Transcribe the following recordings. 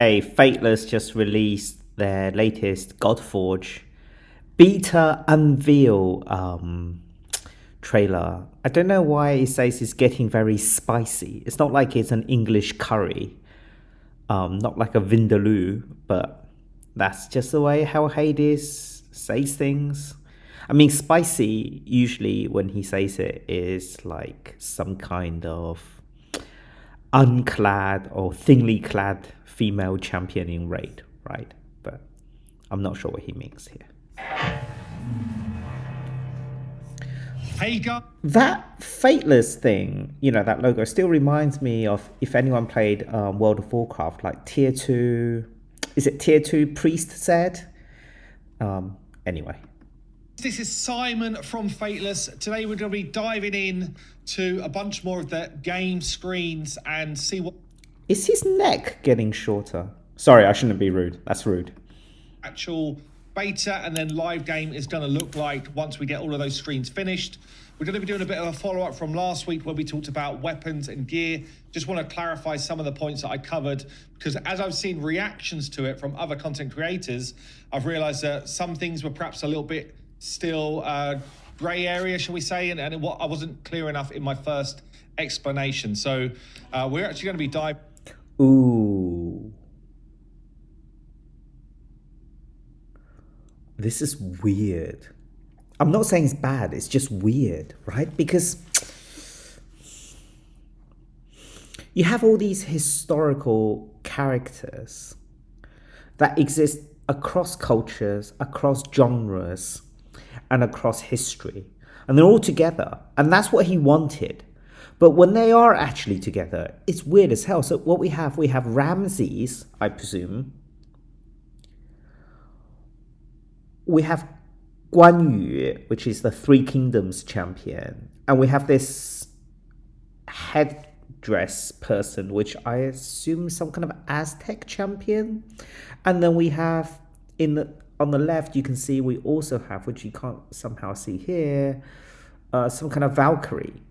Fateless just released their latest Godforge beta unveil trailer. I don't know why it says it's getting very spicy. It's not like it's an English curry, not like a vindaloo, but that's just the way how Hades says things. I mean, spicy usually when he says it is like some kind of unclad or thinly clad female champion in raid, right? But I'm not sure what he means here. Hey, guys. That Fateless thing, that logo still reminds me of if anyone played World of Warcraft, like Tier 2, is it Tier 2 Priest said? Anyway. This is Simon from Fateless. Today we're going to be diving in to a bunch more of the game screens and see what... Is his neck getting shorter? Sorry, I shouldn't be rude. That's rude. Actual beta and then live game is going to look like once we get all of those screens finished. We're going to be doing a bit of a follow-up from last week where we talked about weapons and gear. Just want to clarify some of the points that I covered, because as I've seen reactions to it from other content creators, I've realized that some things were perhaps a little bit still grey area, shall we say, and I wasn't clear enough in my first explanation. So we're actually going to be diving... Ooh. This is weird. I'm not saying it's bad, it's just weird, right? Because you have all these historical characters that exist across cultures, across genres, and across history. And they're all together. And that's what he wanted. But when they are actually together, it's weird as hell. So what we have Ramses, I presume. We have Guan Yu, which is the Three Kingdoms champion. And we have this headdress person, which I assume some kind of Aztec champion. And then we have on the left, you can see we also have, which you can't somehow see here, some kind of Valkyrie.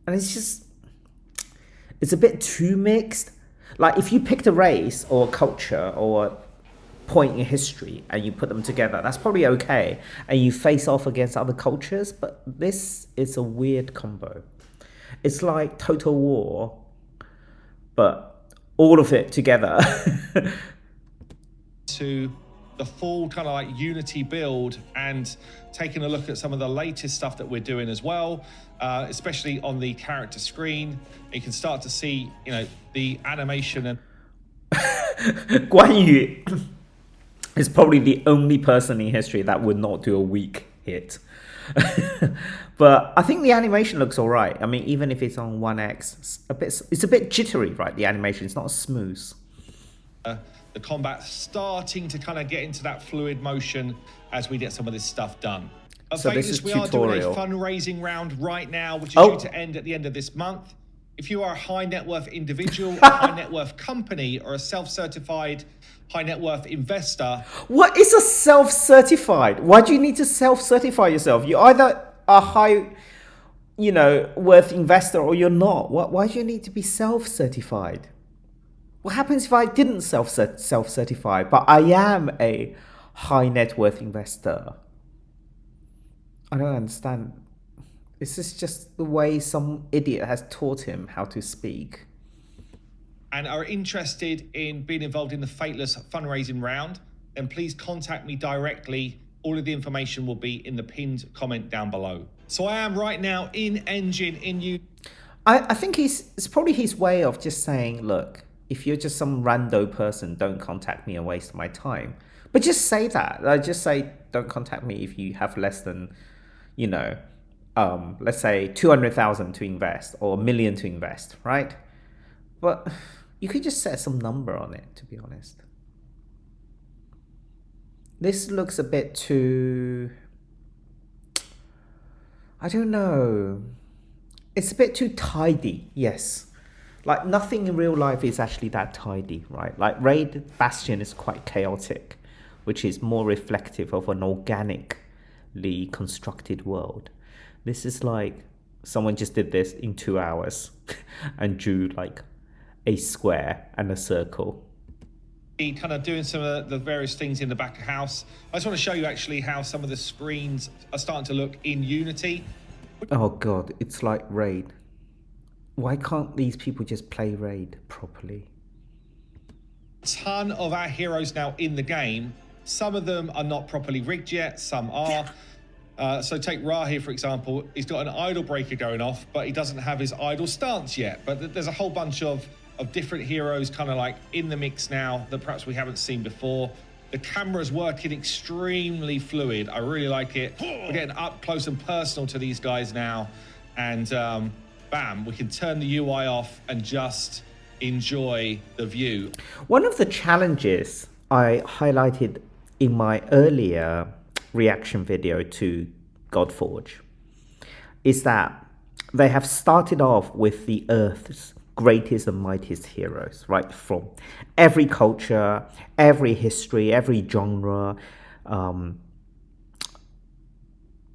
And it's a bit too mixed. Like if you picked a race or a culture or a point in history and you put them together, that's probably okay. And you face off against other cultures, but this is a weird combo. It's like Total War, but all of it together. to the full kind of like Unity build and taking a look at some of the latest stuff that we're doing as well, especially on the character screen. You can start to see, the animation and... Guan Yu is probably the only person in history that would not do a weak hit. But I think the animation looks all right. I mean, even if it's on 1X, it's a bit jittery, right? The animation is not smooth. The combat starting to kind of get into that fluid motion as we get some of this stuff done. So this is we tutorial. are doing a fundraising round right now, which is due to end at the end of this month. If you are a high net worth individual, a high net worth company, or a self-certified high net worth investor. What is a self-certified? Why do you need to self-certify yourself? You're either a high, worth investor or you're not. Why do you need to be self-certified? What happens if I didn't self-certify, but I am a high net worth investor? I don't understand. This is just the way some idiot has taught him how to speak. And are interested in being involved in the Fateless fundraising round, then please contact me directly. All of the information will be in the pinned comment down below. So I am right now in engine in you. I think it's probably his way of just saying, look, if you're just some rando person, don't contact me and waste my time. But just say that. Just say, don't contact me if you have less than, let's say 200,000 to invest or 1 million to invest, right? But you could just set some number on it, to be honest. This looks a bit too... I don't know. It's a bit too tidy, yes. Like, nothing in real life is actually that tidy, right? Like, Raid Bastion is quite chaotic, which is more reflective of an organically constructed world. This is like someone just did this in 2 hours and drew like a square and a circle. kind of doing some of the various things in the back of house. I just want to show you actually how some of the screens are starting to look in Unity. Oh god, it's like Raid. Why can't these people just play Raid properly? A ton of our heroes now in the game. Some of them are not properly rigged yet, some are. So take Ra here, for example. He's got an idle breaker going off, but he doesn't have his idle stance yet. But there's a whole bunch of different heroes kind of like in the mix now that perhaps we haven't seen before. The camera's working extremely fluid. I really like it. We're getting up close and personal to these guys now. And bam, we can turn the UI off and just enjoy the view. One of the challenges I highlighted in my earlier reaction video to Kekforge is that they have started off with the Earth's greatest and mightiest heroes, right? From every culture, every history, every genre.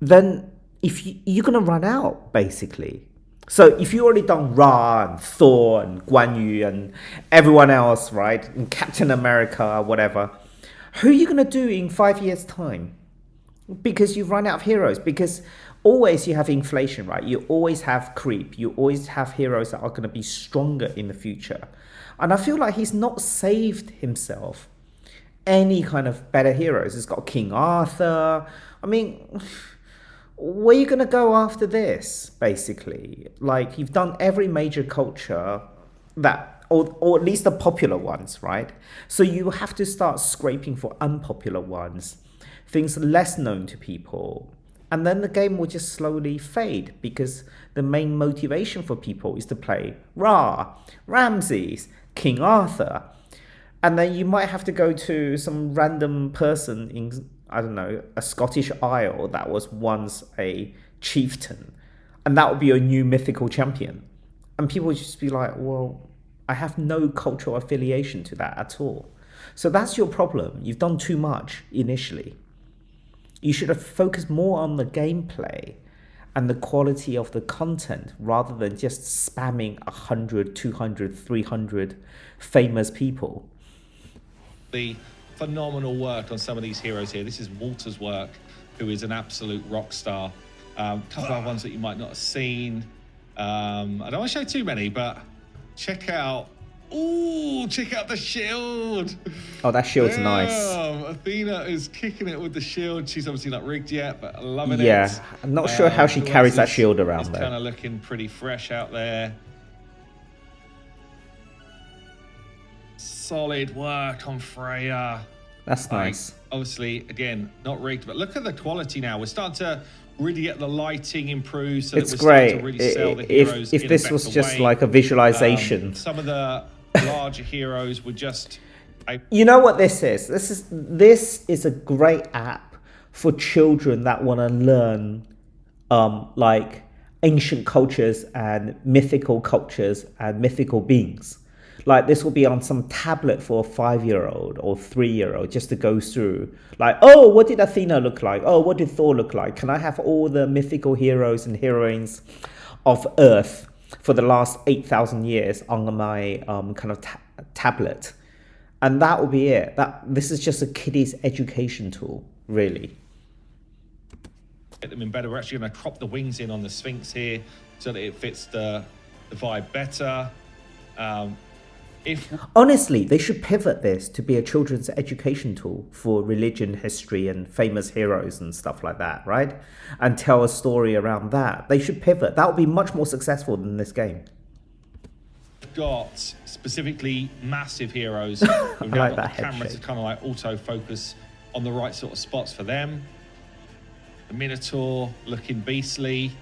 Then if you're gonna run out, basically. So if you already done Ra and Thor and Guan Yu and everyone else, right, and Captain America, whatever, who are you gonna do in 5 years' time? Because you've run out of heroes. Because always you have inflation, right? You always have creep. You always have heroes that are going to be stronger in the future. And I feel like he's not saved himself any kind of better heroes. He's got King Arthur. I mean, where are you going to go after this, basically? Like, you've done every major culture that, or at least the popular ones, right? So you have to start scraping for unpopular ones, things less known to people. And then the game will just slowly fade because the main motivation for people is to play Ra, Ramses, King Arthur. And then you might have to go to some random person in, I don't know, a Scottish Isle that was once a chieftain. And that would be a new mythical champion. And people would just be like, well, I have no cultural affiliation to that at all. So that's your problem. You've done too much initially. You should have focused more on the gameplay and the quality of the content rather than just spamming 100, 200, 300 famous people. The phenomenal work on some of these heroes here. This is Walter's work, who is an absolute rock star. A couple of ones that you might not have seen. I don't want to show too many, but check out. Ooh, check out the shield. Oh, that shield's nice. Athena is kicking it with the shield. She's obviously not rigged yet, but loving it. Yeah, I'm not sure how she carries that shield around though. Kind of looking pretty fresh out there. Solid work on Freya. That's nice. Obviously, again, not rigged, but look at the quality now. We're starting to really get the lighting improved. So it's that we're great. To really sell the heroes if this was just way. like a visualization. Some of the larger heroes were just. You know what this is? This is a great app for children that want to learn, like ancient cultures and mythical cultures and mythical beings. Like this will be on some tablet for a 5-year-old or 3-year-old just to go through. Like, oh, what did Athena look like? Oh, what did Thor look like? Can I have all the mythical heroes and heroines of Earth for the last 8,000 years on my kind of tablet? And that will be it. This is just a kiddie's education tool, really. Get them in better. We're actually going to crop the wings in on the Sphinx here so that it fits the vibe better. Honestly, they should pivot this to be a children's education tool for religion, history, and famous heroes and stuff like that, right? And tell a story around that. They should pivot. That would be much more successful than this game. Got specifically massive heroes. We've now like got that the camera head to kind of like auto-focus on the right sort of spots for them. The Minotaur looking beastly.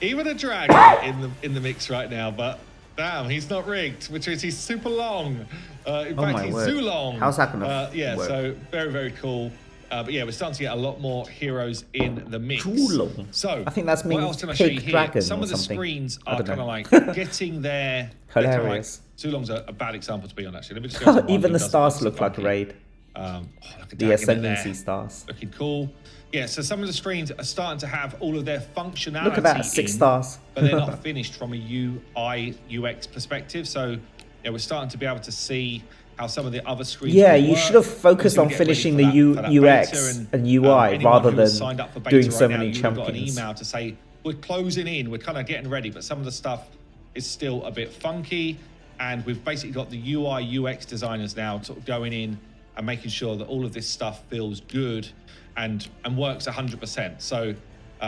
Even a dragon in the mix right now, but damn, he's not rigged, which is he's super long. In fact, he's too long. How's that gonna yeah, work? so very, very cool. But yeah, we're starting to get a lot more heroes in the mix. Too long. So I think that's what means else can I show you pig here? dragon Some or of the something. screens I are don't kind know. of like getting there. Hilarious. Too long's a bad example to be on, actually. Let me just go to one Even that the does stars look look like funky. Raid. Look at The that, ascendancy there. stars. Looking cool. Yeah, so some of the screens are starting to have all of their functionality. Look at that, 6 stars. But they're not finished from a UI UX perspective. So we're starting to be able to see how some of the other screens Yeah, will you work. should have focused Obviously, on we're getting ready finishing for the that beta, UX and UI anyone rather who has than signed up for beta doing right so now, many you would have got an champions. email to say we're closing in, we're kind of getting ready, but some of the stuff is still a bit funky, and we've basically got the UI UX designers now sort of going in and making sure that all of this stuff feels good and works 100%. So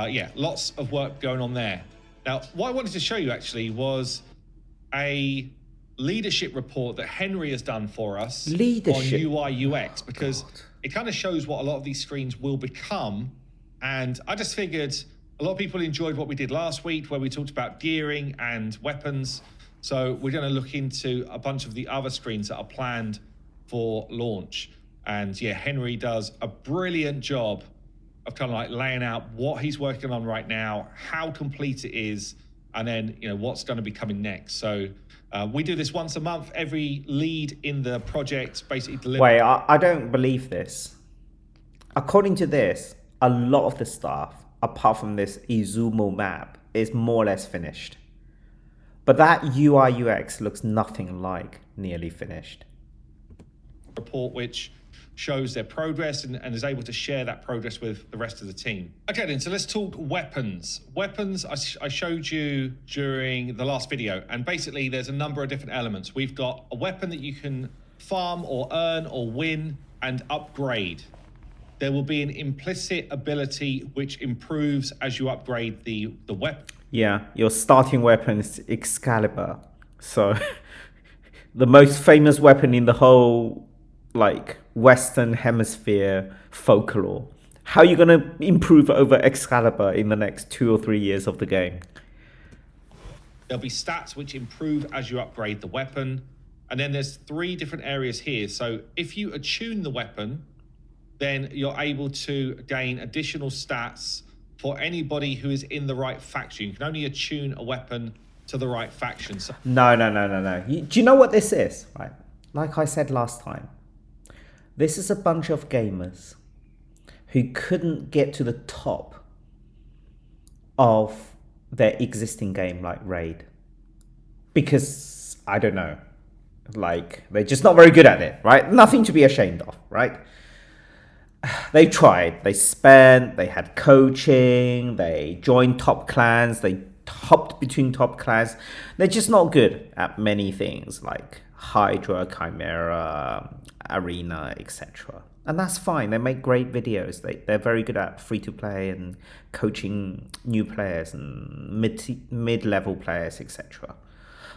yeah, lots of work going on there. Now, what I wanted to show you actually was a leadership report that Henry has done for us on UI UX, because it kind of shows what a lot of these screens will become. And I just figured a lot of people enjoyed what we did last week where we talked about gearing and weapons. So we're going to look into a bunch of the other screens that are planned for launch. And yeah, Henry does a brilliant job of kind of like laying out what he's working on right now, how complete it is, and then, you know, what's going to be coming next. So we do this once a month. Every lead in the project basically delivers. Wait, I don't believe this. According to this, a lot of the stuff, apart from this Izumo map, is more or less finished. But that UI UX looks nothing like nearly finished. Report which shows their progress and is able to share that progress with the rest of the team. Okay, then, so let's talk weapons. Weapons, I showed you during the last video, and basically there's a number of different elements. We've got a weapon that you can farm or earn or win and upgrade. There will be an implicit ability which improves as you upgrade the weapon. Yeah, your starting weapon is Excalibur. So the most famous weapon in the whole like Western Hemisphere folklore. How are you going to improve over Excalibur in the next 2 or 3 years of the game? There'll be stats which improve as you upgrade the weapon. And then there's 3 different areas here. So if you attune the weapon, then you're able to gain additional stats for anybody who is in the right faction. You can only attune a weapon to the right faction. So No. Do you know what this is? Right, like I said last time, this is a bunch of gamers who couldn't get to the top of their existing game like Raid. Because, I don't know, like, they're just not very good at it, right? Nothing to be ashamed of, right? They tried, they spent, they had coaching, they joined top clans, they hopped between top clans. They're just not good at many things like Hydra, Chimera, Arena, etc. And that's fine. They make great videos. They're very good at free-to-play and coaching new players and mid-level players, etc.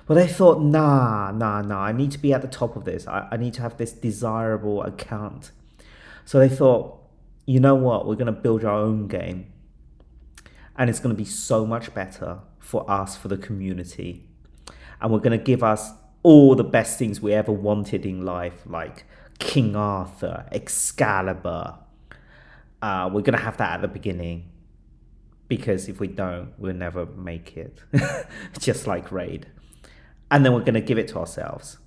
But they thought, nah, I need to be at the top of this. I need to have this desirable account. So they thought, you know what? We're going to build our own game. And it's going to be so much better for us, for the community. And we're going to give us all the best things we ever wanted in life, like King Arthur, Excalibur. We're going to have that at the beginning. Because if we don't, we'll never make it. Just like Raid. And then we're going to give it to ourselves.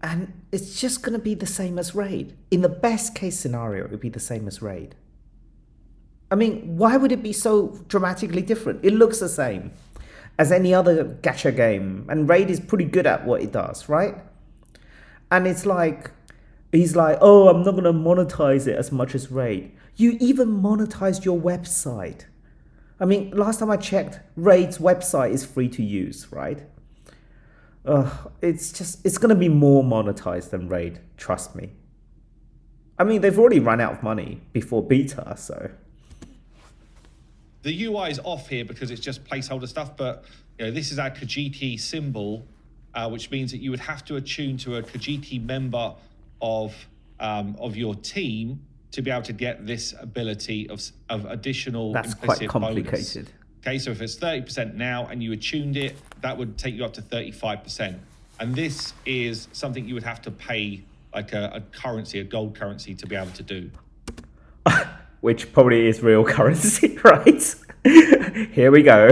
And it's just going to be the same as Raid. In the best case scenario, it would be the same as Raid. I mean, why would it be so dramatically different? It looks the same as any other gacha game. And Raid is pretty good at what it does, right? And it's like, he's like, oh, I'm not going to monetize it as much as Raid. You even monetized your website. I mean, last time I checked, Raid's website is free to use, right? It's going to be more monetized than Raid, trust me. I mean, they've already run out of money before beta, so. The UI is off here because it's just placeholder stuff, but you know, this is our Kajiti symbol, which means that you would have to attune to a Kajiti member of your team to be able to get this ability of additional That's implicit quite complicated. bonus. Okay, so if it's 30% now and you attuned it, that would take you up to 35%. And this is something you would have to pay like a currency, a gold currency, to be able to do. Which probably is real currency, right? Here we go.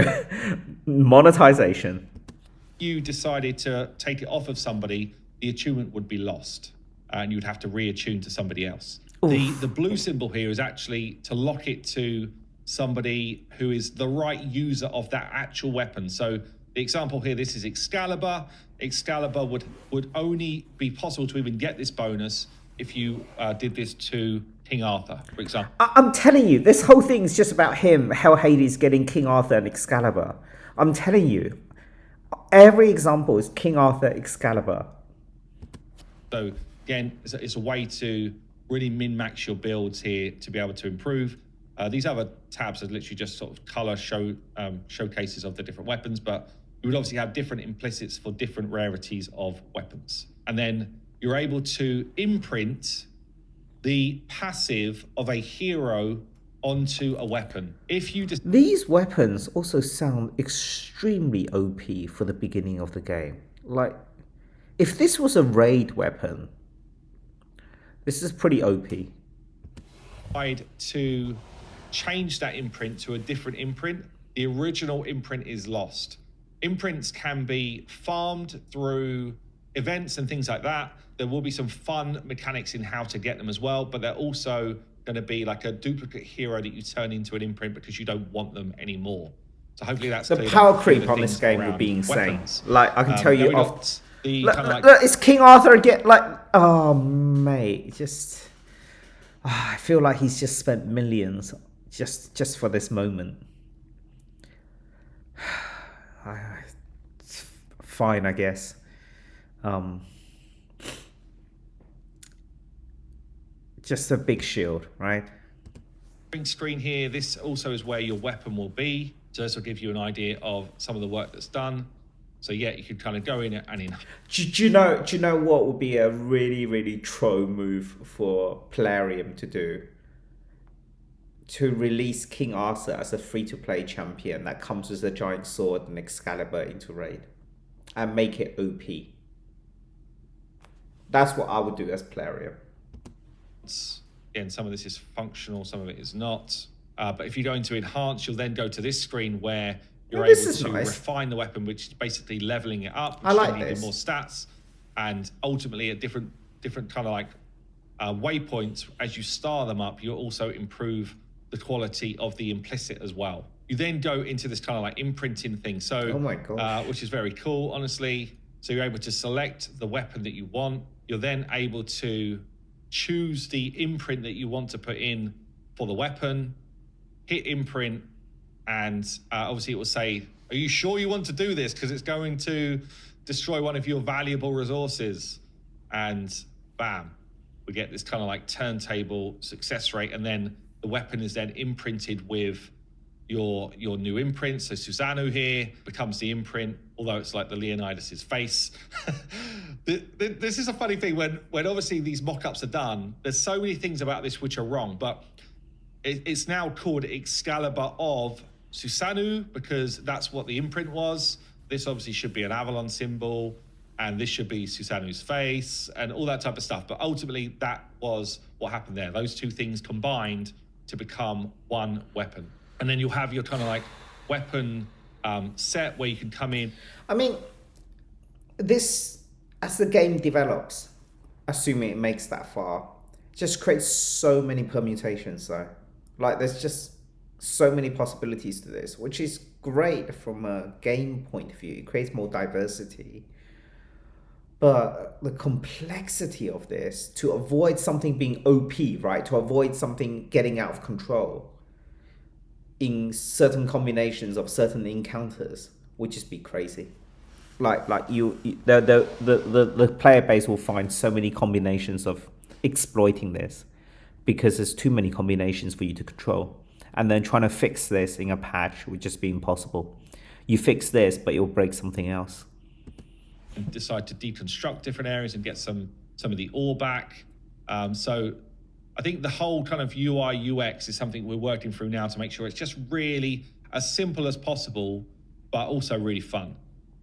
Monetization. If you decided to take it off of somebody, the attunement would be lost and you would have to reattune to somebody else. The blue symbol here is actually to lock it to somebody who is the right user of that actual weapon. So The example here, this is Excalibur. Excalibur would only be possible to even get this bonus if you did this to King Arthur, for example. I'm telling you, this whole thing is just about him, Hell Hades getting King Arthur and Excalibur. I'm telling you, every example is King Arthur, Excalibur. So again, it's a way to really min-max your builds here to be able to improve. These other tabs are literally just sort of color showcases of the different weapons, but you would obviously have different implicits for different rarities of weapons. And then you're able to imprint the passive of a hero onto a weapon. If you just These weapons also sound extremely OP for the beginning of the game. Like, if this was a raid weapon, this is pretty OP. decide to change that imprint to a different imprint, the original imprint is lost. Imprints can be farmed through events and things like that. There will be some fun mechanics in how to get them as well, but they're also going to be like a duplicate hero that you turn into an imprint because you don't want them anymore. So hopefully that's The cleared power up creep the on this things game would around be insane. weapons. Like, I can tell then you we off. got the Look, kind of like look, it's King Arthur again. Like, oh mate, just I feel like he's just spent millions just for this moment. It's fine, I guess. Just a big shield, right? screen here, this also is where your weapon will be. So this will give you an idea of some of the work that's done. So yeah, you could kind of go in and in. Do you know what would be a really troll move for Plarium to do? To release King Arthur as a free-to-play champion that comes with a giant sword and Excalibur into raid, and make it OP. That's what I would do as Plarium. Again, some of this is functional, some of it is not. But if you go into enhance, you'll then go to this screen where you're able to refine the weapon, which is basically leveling it up, which I like is giving you this. more stats, and ultimately at different kind of like waypoints, as you star them up, you'll also improve the quality of the implicit as well. You then go into this kind of like imprinting thing. So, oh my God. which is very cool, honestly. So you're able to select the weapon that you want. You're then able to choose the imprint that you want to put in for the weapon, hit imprint, and obviously it will say, are you sure you want to do this? Because it's going to destroy one of your valuable resources. And bam, we get this kind of like turntable success rate. And then the weapon is then imprinted with your new imprint. So Susanoo here becomes the imprint, although it's like the Leonidas's face. This is a funny thing when obviously these mock-ups are done, there's so many things about this which are wrong, but it's now called Excalibur of Susanoo because that's what the imprint was. This obviously should be an Avalon symbol, and this should be Susanoo's face and all that type of stuff. But ultimately that was what happened there. Those two things combined to become one weapon. And then you'll have your kind of like weapon set where you can come in. I mean, this, as the game develops, assuming it makes that far, just creates so many permutations though. Like, there's just so many possibilities to this, which is great from a game point of view. It creates more diversity. But the complexity of this, to avoid something being OP, right? To avoid something getting out of control in certain combinations of certain encounters would just be crazy. Like the player base will find so many combinations of exploiting this because there's too many combinations for you to control. And then trying to fix this in a patch would just be impossible. You fix this, but you'll break something else. And decide to deconstruct different areas and get some of the ore back. So I think the whole kind of UI UX is something we're working through now to make sure it's just really as simple as possible, but also really fun.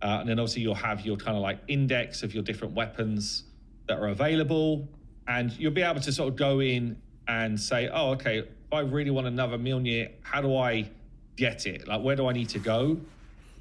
And then obviously you'll have your kind of like index of your different weapons that are available, and you'll be able to sort of go in and say, oh, okay, if I really want another Mjolnir, how do I get it? Like, where do I need to go?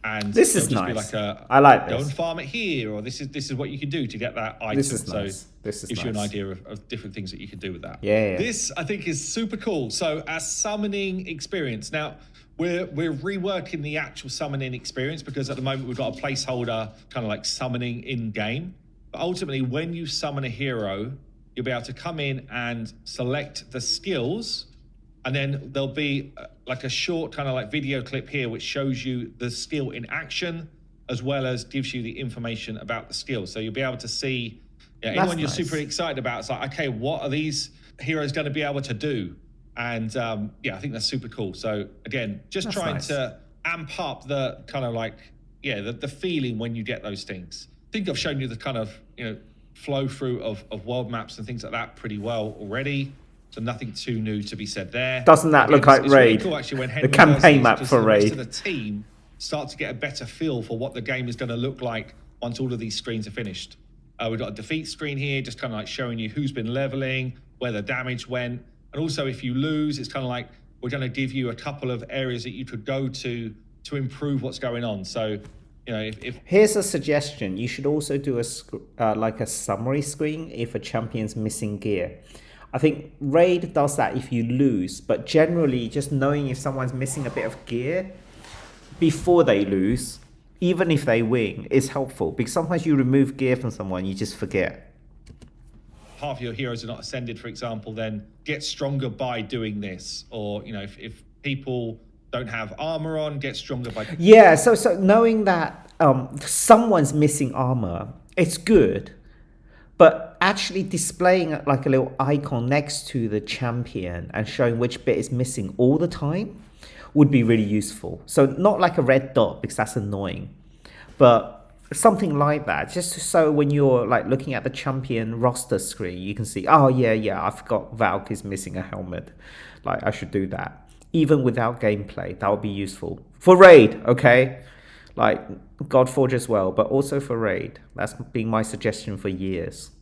And This is it'll just nice. be like a I like go this. and farm it here, or this is what you can do to get that item. This is nice. So This is gives you an nice. idea of different things that you can do with that. Yeah. This I think is super cool. So a summoning experience. Now we're reworking the actual summoning experience because at the moment we've got a placeholder kind of like summoning in game. But ultimately, when you summon a hero, you'll be able to come in and select the skills. And then there'll be like a short kind of like video clip here, which shows you the skill in action, as well as gives you the information about the skill. So you'll be able to see anyone you're super excited about. It's like, okay, what are these heroes going to be able to do? And I think that's super cool. So again, just trying to amp up the kind of like, the feeling when you get those things. I think I've shown you the kind of, flow through of world maps and things like that pretty well already. So nothing too new to be said there. Doesn't that look like Raid? Really cool, actually, when Henry the campaign map for the Raid. rest of the team start to get a better feel for what the game is going to look like once all of these screens are finished. We've got a defeat screen here, just kind of like showing you who's been leveling, where the damage went. And also, if you lose, it's kind of like we're going to give you a couple of areas that you could go to improve what's going on. So, if here's a suggestion: you should also do a summary screen if a champion's missing gear. I think Raid does that if you lose, but generally just knowing if someone's missing a bit of gear before they lose, even if they win, is helpful, because sometimes you remove gear from someone, you just forget. Half your heroes are not ascended, for example, then get stronger by doing this. Or, if people don't have armor on, get stronger by... Yeah, so knowing that someone's missing armor, it's good. But actually displaying like a little icon next to the champion and showing which bit is missing all the time would be really useful. So not like a red dot, because that's annoying, but something like that, just so when you're like looking at the champion roster screen, you can see, oh yeah, I forgot Valk is missing a helmet. Like, I should do that. Even without gameplay, that would be useful. For Raid, okay? Like Godforge as well, but also for Raid. That's been my suggestion for years.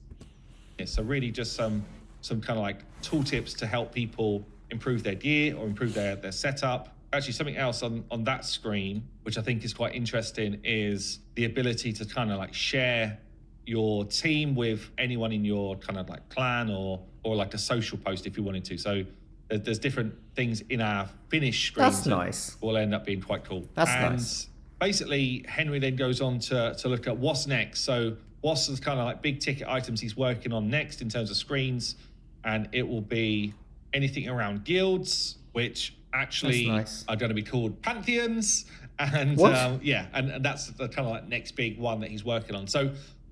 Yeah, so really just some kind of like tooltips to help people improve their gear or improve their setup. Actually, something else on that screen, which I think is quite interesting, is the ability to kind of like share your team with anyone in your kind of like clan or like a social post if you wanted to. So there's different things in our finish screens. That's nice. Will end up being quite cool. That's nice. Basically, Henry then goes on to look at what's next. So what's the kind of like big ticket items he's working on next in terms of screens, and it will be anything around guilds, which actually are going to be called pantheons, and and that's the kind of like next big one that he's working on. So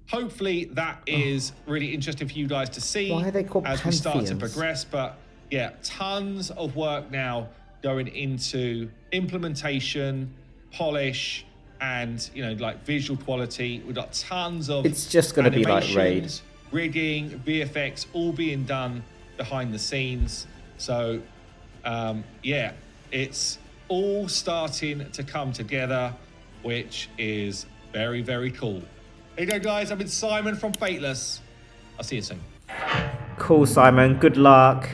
hopefully that is really interesting for you guys to see. Why are they called as pantheons? We start to progress. But yeah, tons of work now going into implementation, polish, and like visual quality. We've got tons of it's just going to be like Raid, rigging, VFX, all being done behind the scenes. So it's all starting to come together, which is very, very cool. There you go, guys. I've been Simon from Fateless. I'll see you soon. Cool, Simon, good luck.